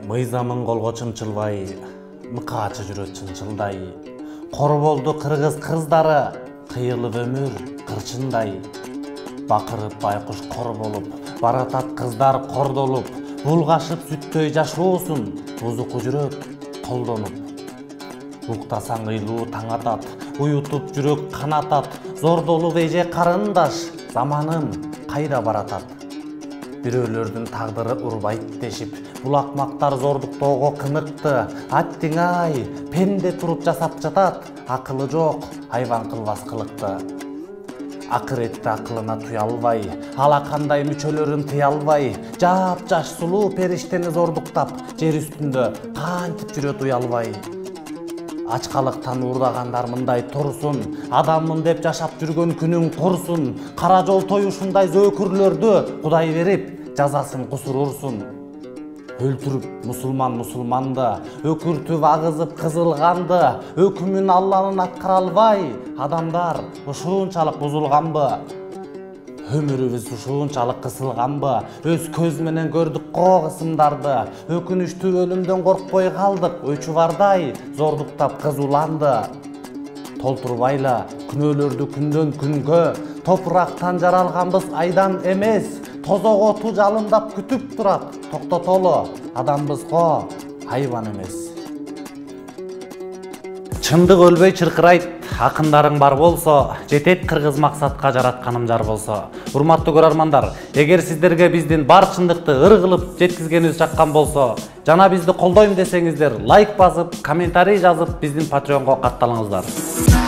Мыйзамын колго чымчылбай, мыкаачы жүрө чынчылдай. Кор болду кыргыз кыздары, кыйылып өмүр кырчындай. Бакырып байкуш кор болуп, баратат кыздар кордолуп, булгашып сүттөй жашоосун, бузуку жүрөк колдонуп. Уктасаң ыйлуу таң атат, уютуп жүрөк канатат, зордолуп эже карындаш, заманын кайда баратат. Бирөөлөрдүн тагдыры урбайт дешип, булакмактар зордуктоого кынықты. Аттиң ай, пенде туруп жасап жатат, акылы жок, айван кылбас кылыкты. Акыретти акылына туя албай, алакандай мүчөлөрүн тыя албай, жап-жаш сулуу периштени зордуктап, жер үстүндө кантип жүрөт уялбай. Ачкалыктан уурдагандар мындай турсун, адаммын деп жашап жүргөн күнүң курсун. Кара жол тоюшундай зөөкүрлөрдү Кудай берип, жазасын кусур урсун. Өлтүрүп мусулманды, өкүртүп агызып кызылганды, өкүмүн Алланын аткара албай, адамдар ушунчалык бузулганбы? Өмүрүбүз ушунчалык кысылганбы? Өз көз менен көрдүк го кысымдарды, өкүнүчтүү өлүмдөн коркпой калдык, өчү бардай зордуктап кыз уланды. Толтурбайла күнөөлөрдү күндөн күнгө, топурактан жаралганбыз айдан эмес, тозок оту жалындап күтүп турат, токтотолу, адамбыз го, айбан эмес. Чындык өлбөй чыркырайт, акындарың бар болсо, жетет кыргыз максатка жаратканым жар болсо. Урматтуу көрөрмандар, эгер сиздерге биздин бар чындыкты ыр кылып жеткизгенибиз жаккан болсо, жана бизди колдойм десеңиздер, лайк басып, комментарий жазып, биздин Patreonго катталыңыздар.